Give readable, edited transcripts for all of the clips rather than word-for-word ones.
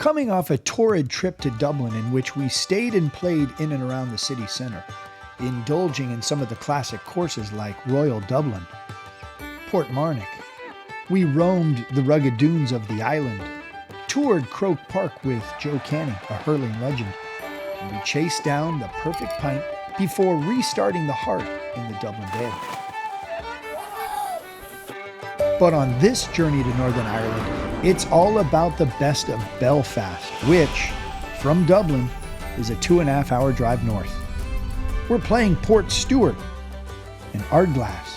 Coming off a torrid trip to Dublin in which we stayed and played in and around the city centre, indulging in some of the classic courses like Royal Dublin, Portmarnock. We roamed the rugged dunes of the island, toured Croke Park with Joe Canny, a hurling legend, and we chased down the perfect pint before restarting the heart in the Dublin Bay. But on this journey to Northern Ireland, it's all about the best of Belfast, which, from Dublin, is a 2.5-hour drive north. We're playing Portstewart and Ardglass.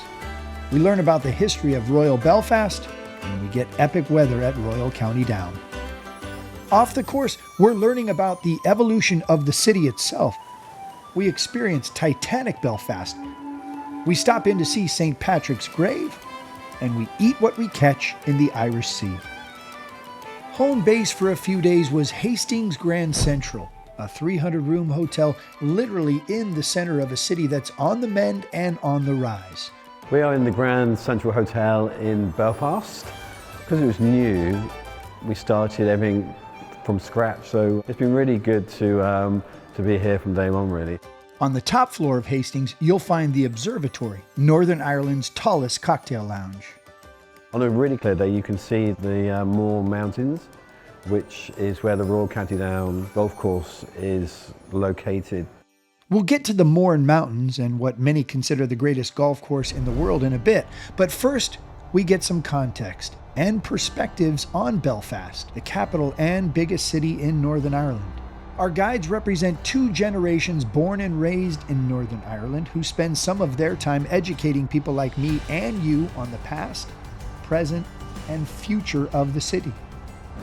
We learn about the history of Royal Belfast, and we get epic weather at Royal County Down. Off the course, we're learning about the evolution of the city itself. We experience Titanic Belfast. We stop in to see St. Patrick's grave, and we eat what we catch in the Irish Sea. Home base for a few days was Hastings Grand Central, a 300-room hotel literally in the center of a city that's on the mend and on the rise. We are in the Grand Central Hotel in Belfast. Because it was new, we started everything from scratch, so it's been really good to be here from day one, really. On the top floor of Hastings, you'll find the Observatory, Northern Ireland's tallest cocktail lounge. On a really clear day, you can see the Moor Mountains, which is where the Royal County Down golf course is located. We'll get to the Moor Mountains and what many consider the greatest golf course in the world in a bit, but first, we get some context and perspectives on Belfast, the capital and biggest city in Northern Ireland. Our guides represent 2 generations born and raised in Northern Ireland who spend some of their time educating people like me and you on the past, present, and future of the city.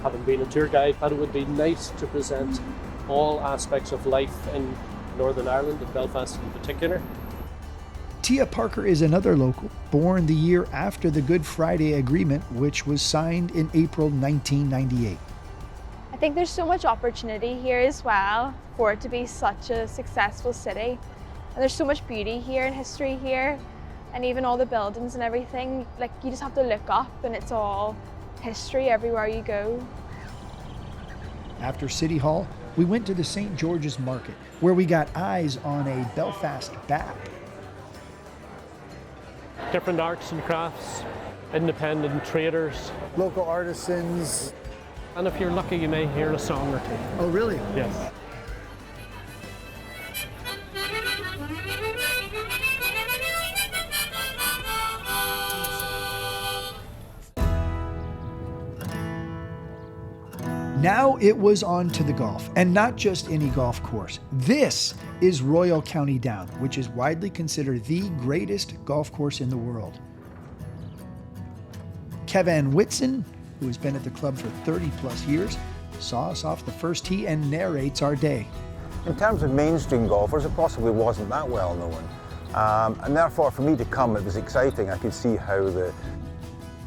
Having been a tour guide, thought it would be nice to present all aspects of life in Northern Ireland, and Belfast in particular. Tia Parker is another local, born the year after the Good Friday Agreement, which was signed in April 1998. I think there's so much opportunity here as well for it to be such a successful city. And there's so much beauty here and history here, and even all the buildings and everything. Like, you just have to look up and it's all history everywhere you go. After City Hall, we went to the St. George's Market, where we got eyes on a Belfast bat. Different arts and crafts, independent traders. Local artisans. And if you're lucky, you may hear a song or two. Oh, really? Yes. Now it was on to the golf, and not just any golf course. This is Royal County Down, which is widely considered the greatest golf course in the world. Kevin Whitson, who has been at the club for 30 plus years, saw us off the first tee and narrates our day. In terms of mainstream golfers, it possibly wasn't that well known. And therefore, for me to come, it was exciting. I could see how the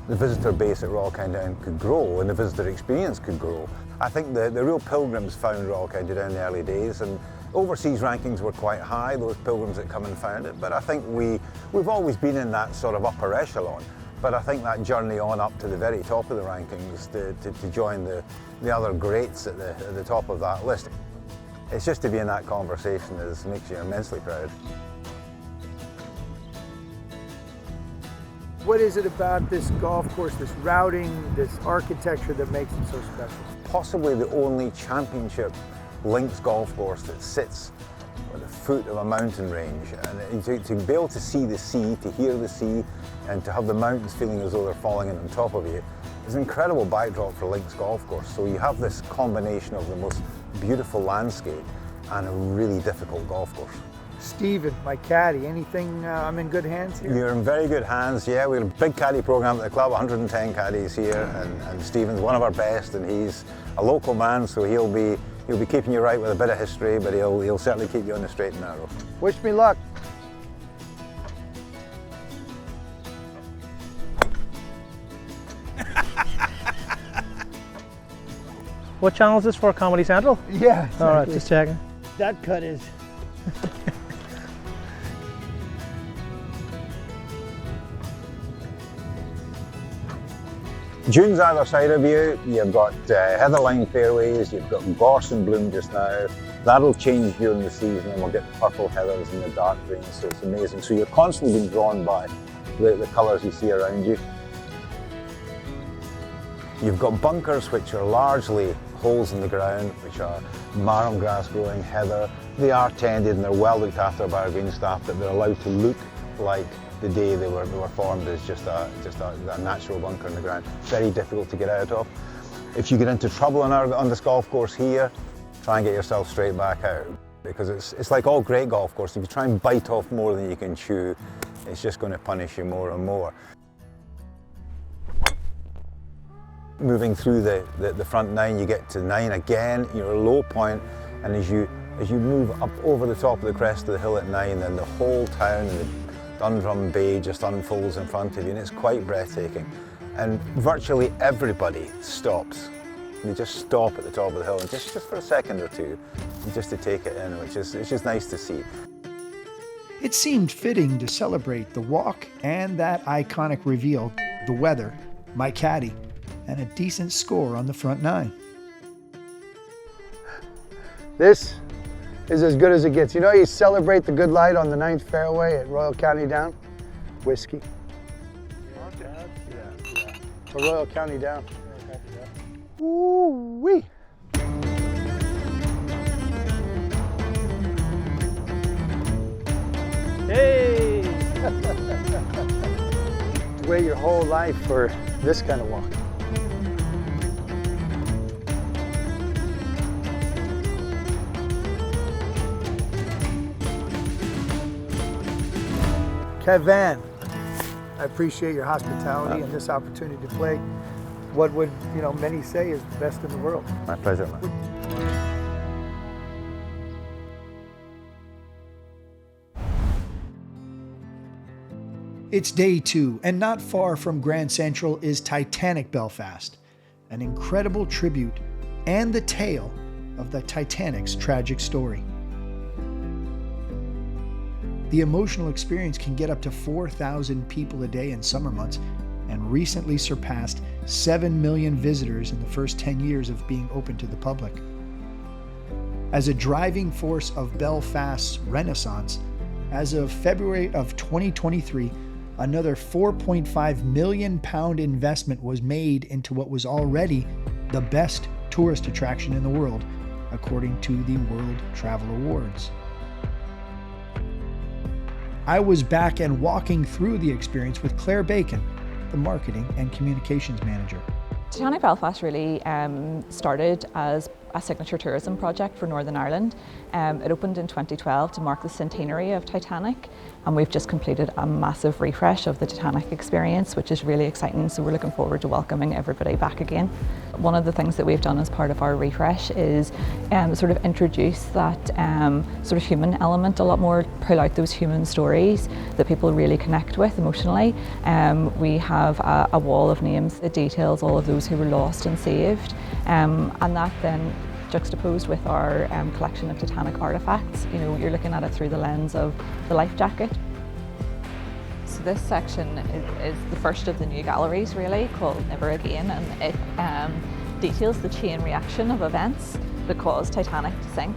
visitor base at Royal County Down could grow and the visitor experience could grow. I think the real pilgrims found Royal County Down in the early days, and overseas rankings were quite high, those pilgrims that come and found it. But I think we've always been in that sort of upper echelon. But I think that journey on up to the very top of the rankings, to join the other greats at the top of that list, it's just to be in that conversation makes you immensely proud. What is it about this golf course, this routing, this architecture that makes it so special? Possibly the only championship links golf course that sits at the foot of a mountain range, and to be able to see the sea, to hear the sea, and to have the mountains feeling as though they're falling in on top of you is an incredible backdrop for links golf course. So you have this combination of the most beautiful landscape and a really difficult golf course. Stephen, my caddy, anything, I'm in good hands here? You're in very good hands, yeah. We have a big caddy program at the club, 110 caddies here, and Stephen's one of our best, and he's a local man, so he'll be keeping you right with a bit of history, but he'll certainly keep you on the straight and narrow. Wish me luck. What channel is this for? Comedy Central? Yeah, exactly. All right, just checking. That cut is... Dunes either side of you, you've got heatherline fairways, you've got gorse in bloom just now. That'll change during the season and we'll get purple heathers and the dark greens, so it's amazing. So you're constantly being drawn by the colours you see around you. You've got bunkers which are largely holes in the ground, which are marram grass growing, heather. They are tended and they're well looked after by our green staff, but they're allowed to look like the day they were formed as just a natural bunker in the ground. Very difficult to get out of. If you get into trouble on this golf course here, try and get yourself straight back out, because it's like all great golf courses. If you try and bite off more than you can chew, it's just going to punish you more and more. Moving through the front nine, you get to 9 again, your low point, and as you move up over the top of the crest of the hill at 9, then the whole town and the Dundrum Bay just unfolds in front of you, and it's quite breathtaking. And virtually everybody stops. They just stop at the top of the hill, and just for a second or two, just to take it in, it's just nice to see. It seemed fitting to celebrate the walk and that iconic reveal, the weather, my caddy, and a decent score on the front 9. This is as good as it gets. You know, you celebrate the good light on the 9th fairway at Royal County Down? Whiskey. For Royal County Down. Ooh-wee. Hey! Wait your whole life for this kind of walk. Kevin, I appreciate your hospitality and this opportunity to play what would, many say is the best in the world. My pleasure, man. It's day 2, and not far from Grand Central is Titanic Belfast, an incredible tribute and the tale of the Titanic's tragic story. The emotional experience can get up to 4,000 people a day in summer months and recently surpassed 7 million visitors in the first 10 years of being open to the public. As a driving force of Belfast's renaissance, as of February of 2023, another £4.5 million investment was made into what was already the best tourist attraction in the world, according to the World Travel Awards. I was back and walking through the experience with Claire Bacon, the marketing and communications manager. Titanic Belfast really started as a signature tourism project for Northern Ireland. It opened in 2012 to mark the centenary of Titanic, and we've just completed a massive refresh of the Titanic experience, which is really exciting, so we're looking forward to welcoming everybody back again. One of the things that we've done as part of our refresh is sort of introduce that sort of human element a lot more, pull out those human stories that people really connect with emotionally. We have a wall of names that details all of those who were lost and saved, and that then juxtaposed with our collection of Titanic artifacts. You're looking at it through the lens of the life jacket. So this section is the first of the new galleries, really, called Never Again, and it details the chain reaction of events that caused Titanic to sink.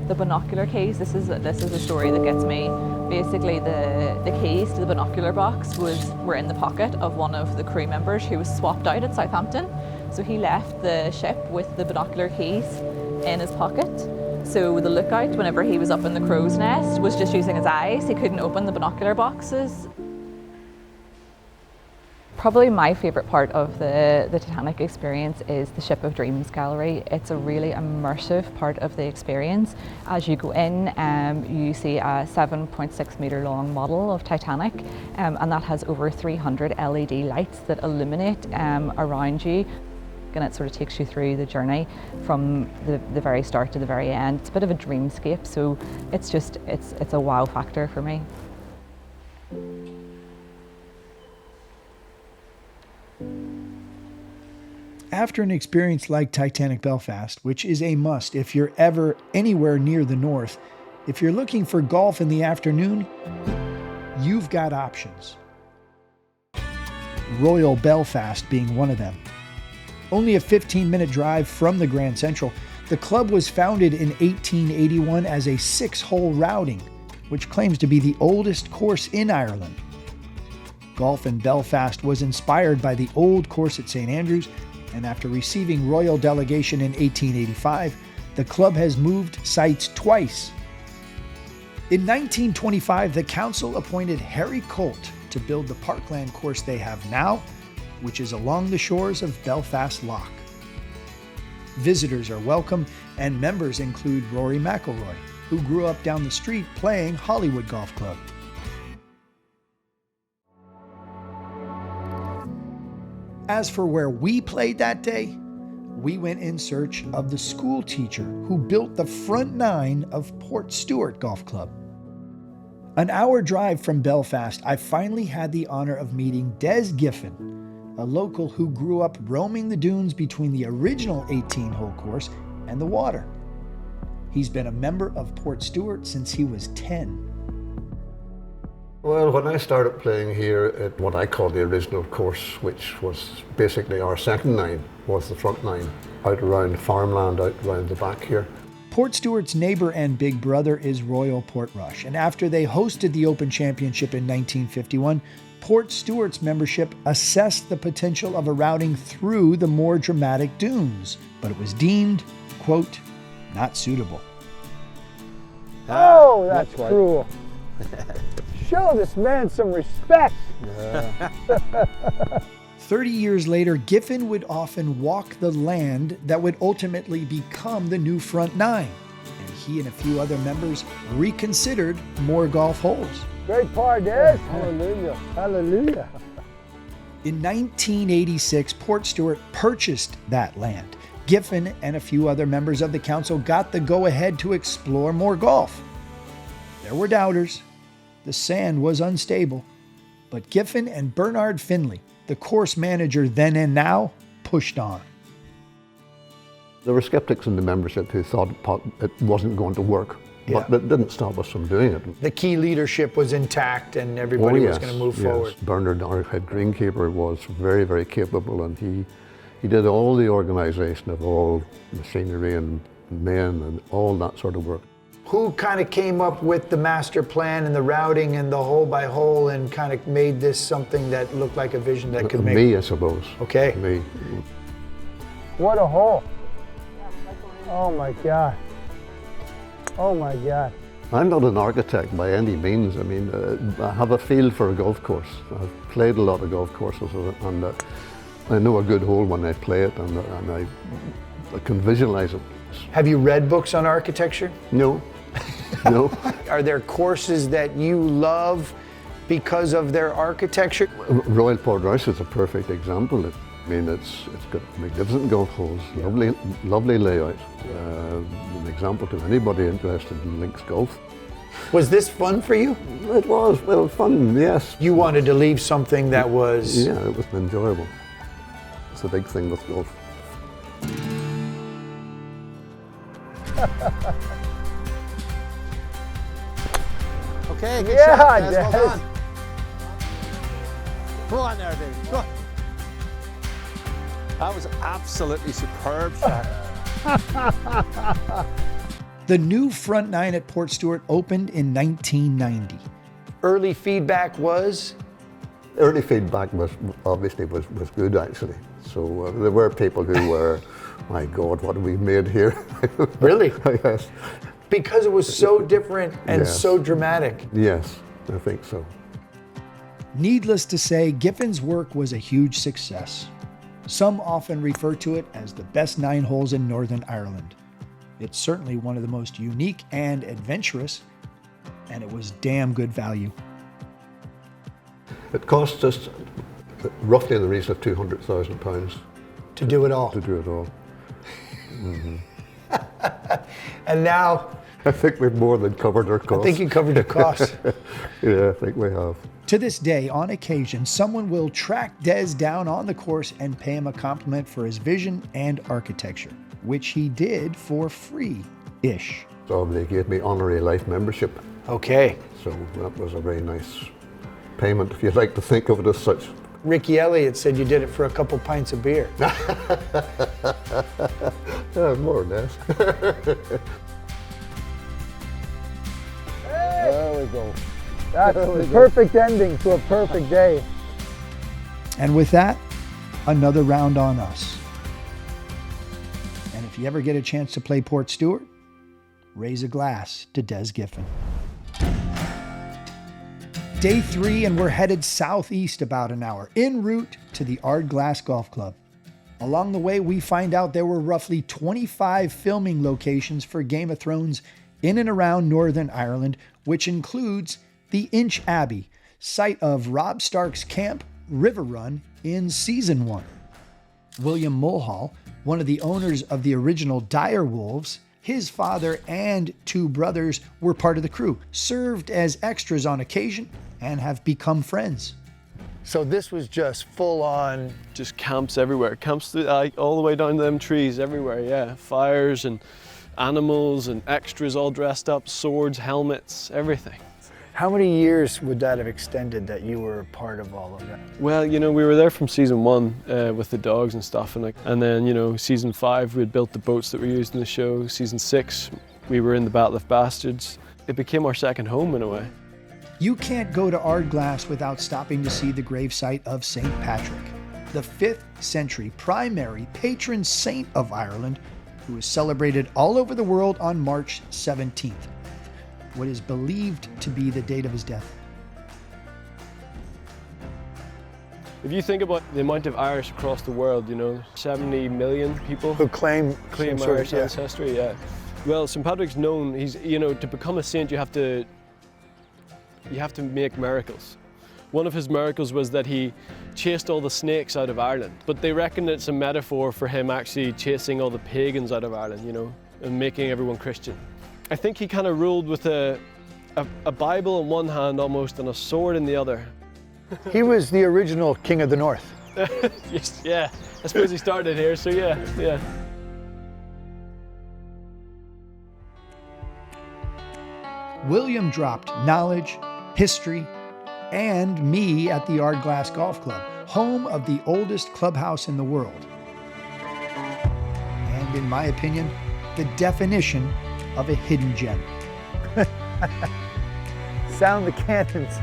The binocular keys, this is a story that gets me. Basically, the keys to the binocular box were in the pocket of one of the crew members who was swapped out at Southampton. So he left the ship with the binocular keys in his pocket. So the lookout, whenever he was up in the crow's nest, was just using his eyes. He couldn't open the binocular boxes. Probably my favourite part of the Titanic experience is the Ship of Dreams gallery. It's a really immersive part of the experience. As you go in, you see a 7.6 metre long model of Titanic, and that has over 300 LED lights that illuminate around you. And it sort of takes you through the journey from the very start to the very end. It's a bit of a dreamscape, so it's a wow factor for me. After an experience like Titanic Belfast, which is a must if you're ever anywhere near the north, if you're looking for golf in the afternoon, you've got options. Royal Belfast being one of them. Only a 15-minute drive from the Grand Central, the club was founded in 1881 as a 6-hole routing, which claims to be the oldest course in Ireland. Golf in Belfast was inspired by the old course at St Andrews, and after receiving royal delegation in 1885, the club has moved sites twice. In 1925, the council appointed Harry Colt to build the parkland course they have now, which is along the shores of Belfast Lough. Visitors are welcome, and members include Rory McIlroy, who grew up down the street playing Hollywood Golf Club. As for where we played that day, we went in search of the school teacher who built the front nine of Portstewart Golf Club. An hour drive from Belfast, I finally had the honor of meeting Des Giffen, a local who grew up roaming the dunes between the original 18-hole course and the water. He's been a member of Portstewart since he was 10. Well, when I started playing here at what I call the original course, which was basically our second nine, was the front nine, out around farmland, out around the back here. Portstewart's neighbor and big brother is Royal Portrush, and after they hosted the Open Championship in 1951, Portstewart's membership assessed the potential of a routing through the more dramatic dunes, but it was deemed, quote, not suitable. Oh, that's cruel. Show this man some respect. Yeah. 30 years later, Giffen would often walk the land that would ultimately become the new front nine, and he and a few other members reconsidered more golf holes. Great par, Des. Hallelujah. Hallelujah. In 1986, Portstewart purchased that land. Giffen and a few other members of the council got the go-ahead to explore more golf. There were doubters. The sand was unstable, but Giffen and Bernard Finley, the course manager then and now, pushed on. There were skeptics in the membership who thought it wasn't going to work, but that didn't stop us from doing it. The key leadership was intact and everybody was going to move forward. Bernard, our head greenkeeper, was very, very capable, and he did all the organisation of all machinery and men and all that sort of work. Who kind of came up with the master plan and the routing and the hole by hole and kind of made this something that looked like a vision that could make... Me, I suppose. Okay. Me. What a hole. Oh my God. Oh my God. I'm not an architect by any means. I mean, I have a feel for a golf course. I've played a lot of golf courses, and I know a good hole when I play it, and I can visualize it. Have you read books on architecture? No. No. Are there courses that you love because of their architecture? Royal Portrush is a perfect example. I mean, it's got magnificent golf holes, lovely layout. An example to anybody interested in links golf. Was this fun for you? It was, well, fun, yes. You wanted to leave something that was... Yeah, it was enjoyable. It's a big thing with golf. Okay, good shot, Des. Well done. Come on there, baby. Go on. That was absolutely superb shot. The new front nine at Portstewart opened in 1990. Early feedback was? Early feedback was obviously was good, actually. So there were people who were, my God, what have we made here? Really? Yes. Because it was so different and Yes. so dramatic. Yes, I think so. Needless to say, Giffen's work was a huge success. Some often refer to it as the best 9 holes in Northern Ireland. It's certainly one of the most unique and adventurous, and it was damn good value. It cost us roughly in the region of £200,000 To do it all. to do it all. Mm-hmm. And now, I think we've more than covered our costs. I think you covered the cost. Yeah, I think we have. To this day, on occasion, someone will track Des down on the course and pay him a compliment for his vision and architecture, which he did for free-ish. So they gave me honorary life membership. Okay. So that was a very nice payment, if you like to think of it as such. Ricky Elliott said you did it for a couple pints of beer. More or less. There we go. That's the perfect ending to a perfect day. And with that, another round on us. And if you ever get a chance to play Portstewart, raise a glass to Des Giffen. Day 3, and we're headed southeast about an hour, en route to the Ardglass Golf Club. Along the way, we find out there were roughly 25 filming locations for Game of Thrones in and around Northern Ireland, which includes the Inch Abbey, site of Robb Stark's camp, River Run, in Season 1. William Mulhall, one of the owners of the original Dire Wolves, his father and 2 brothers were part of the crew, served as extras on occasion, and have become friends. So this was just full on. Just camps everywhere, camps all the way down to them trees everywhere, yeah. Fires and animals and extras all dressed up, swords, helmets, everything. How many years would that have extended that you were a part of all of that? Well, you know, we were there from season 1 with the dogs and stuff, and then, you know, season 5 we had built the boats that were used in the show. Season 6 we were in the Battle of Bastards. It became our second home in a way. You can't go to Ardglass without stopping to see the gravesite of St. Patrick, the 5th century primary patron saint of Ireland, who is celebrated all over the world on March 17th, what is believed to be the date of his death. If you think about the amount of Irish across the world, you know, 70 million people who claim Irish ancestry, yeah. Well, St. Patrick's known, he's, you know, to become a saint you have to make miracles. One of his miracles was that he chased all the snakes out of Ireland, but they reckon it's a metaphor for him actually chasing all the pagans out of Ireland, you know, and making everyone Christian. I think he kind of ruled with a Bible in one hand almost and a sword in the other. He was the original King of the North. Yes, yeah, I suppose he started here, so yeah. William dropped knowledge, history, and me at the Ardglass Golf Club, home of the oldest clubhouse in the world. And in my opinion, the definition of a hidden gem. Sound the cannons.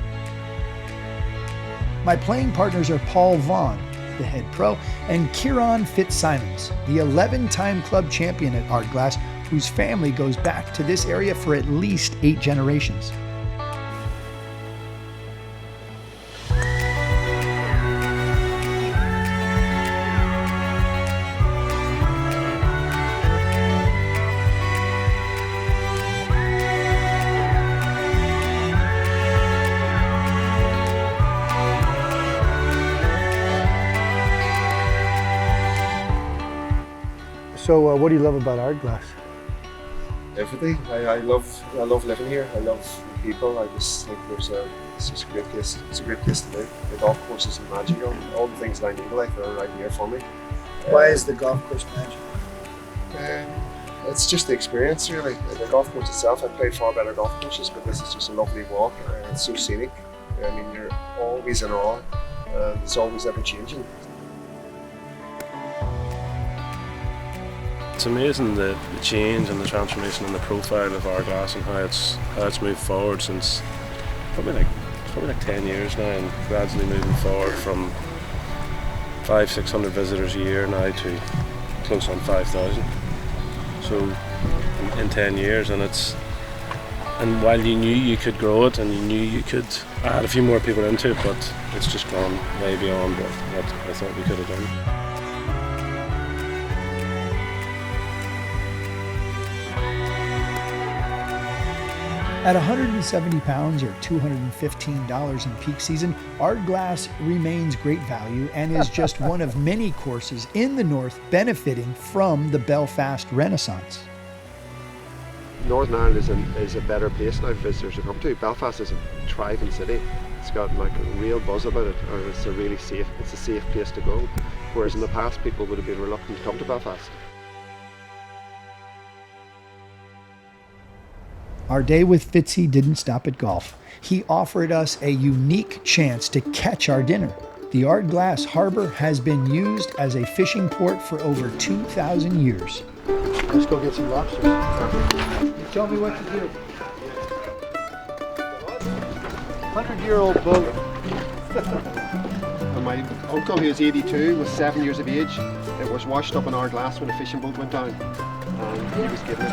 My playing partners are Paul Vaughan, the head pro, and Kieran Fitzsimons, the 11-time club champion at Ardglass, whose family goes back to this area for at least 8 generations. So what do you love about Ardglass? Everything. I love living here. I love the people. I just think it's just a great place. It's a great place to live. The golf course is magical. All the things that I need in life are right here for me. Why is the golf course magical? It's just the experience, really. The golf course itself, I've played far better golf courses, but this is just a lovely walk. It's so scenic. I mean, you're always in awe. It's always ever changing. It's amazing the change and the transformation and the profile of Ardglass and how it's moved forward since probably like 10 years now, and gradually moving forward from 500-600 visitors a year now to close on 5,000. So in 10 years, and while you knew you could grow it and you knew you could add a few more people into it, but it's just gone way beyond what I thought we could have done. At 170 pounds or $215 in peak season, Ardglass remains great value and is just one of many courses in the north benefiting from the Belfast Renaissance. Northern Ireland is a better place now for visitors to come to. Belfast is a thriving city. It's got like a real buzz about it, or it's a safe place to go. Whereas in the past, people would have been reluctant to come to Belfast. Our day with Fitzy didn't stop at golf. He offered us a unique chance to catch our dinner. The Ardglass Harbor has been used as a fishing port for over 2,000 years. Let's go get some lobsters. You tell me what to do. 100-year-old boat. And my uncle, who was 82, was 7 years of age. It was washed up in Ardglass when a fishing boat went down. And he was given it.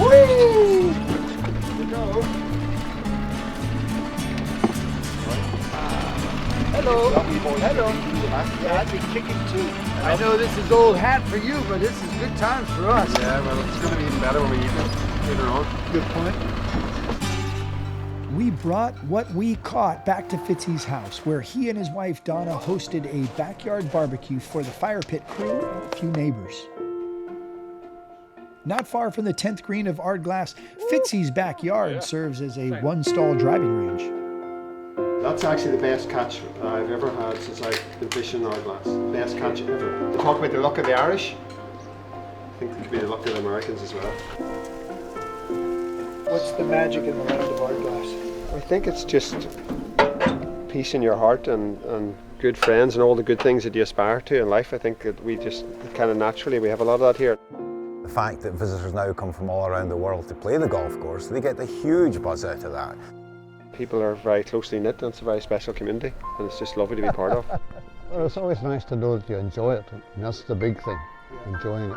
Whee! Hello. Hello. Yeah, I'd be kicking too. I know this is old hat for you, but this is good times for us. Yeah, well, it's going to be even better when we eat it later on. Good point. We brought what we caught back to Fitzy's house, where he and his wife Donna hosted a backyard barbecue for the fire pit crew and a few neighbors. Not far from the 10th green of Ardglass, Fitzy's backyard serves as a one-stall driving range. That's actually the best catch I've ever had since I've been fishing Ardglass. Best catch ever. Talk about the luck of the Irish. I think it could be the luck of the Americans as well. What's the magic in the land of Ardglass? I think it's just peace in your heart and good friends and all the good things that you aspire to in life. I think that we just kind of naturally, we have a lot of that here. The fact that visitors now come from all around the world to play the golf course, they get a huge buzz out of that. People are very closely knit and it's a very special community and it's just lovely to be part of. Well, it's always nice to know that you enjoy it, and that's the big thing, enjoying it.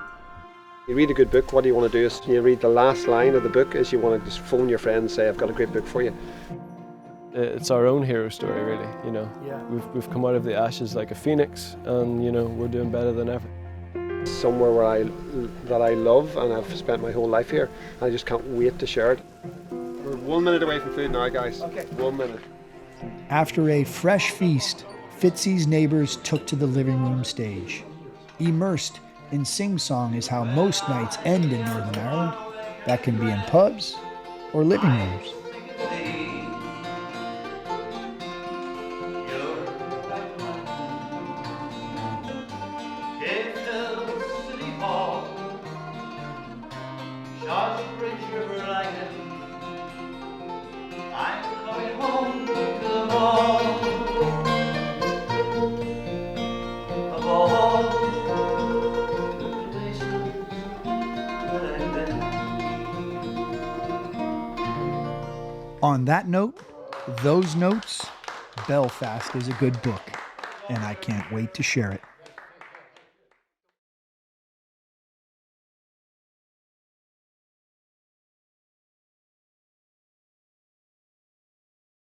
You read a good book, what do you want to do is you read the last line of the book is you want to just phone your friend and say, I've got a great book for you. It's our own hero story, really, you know. Yeah. We've come out of the ashes like a phoenix and, you know, we're doing better than ever. Somewhere that I love and I've spent my whole life here. I just can't wait to share it. We're 1 minute away from food now, guys. Okay. 1 minute. After a fresh feast, Fitzy's neighbors took to the living room stage. Immersed in sing-song is how most nights end in Northern Ireland. That can be in pubs or living rooms. On that note, those notes, Belfast is a good book, and I can't wait to share it.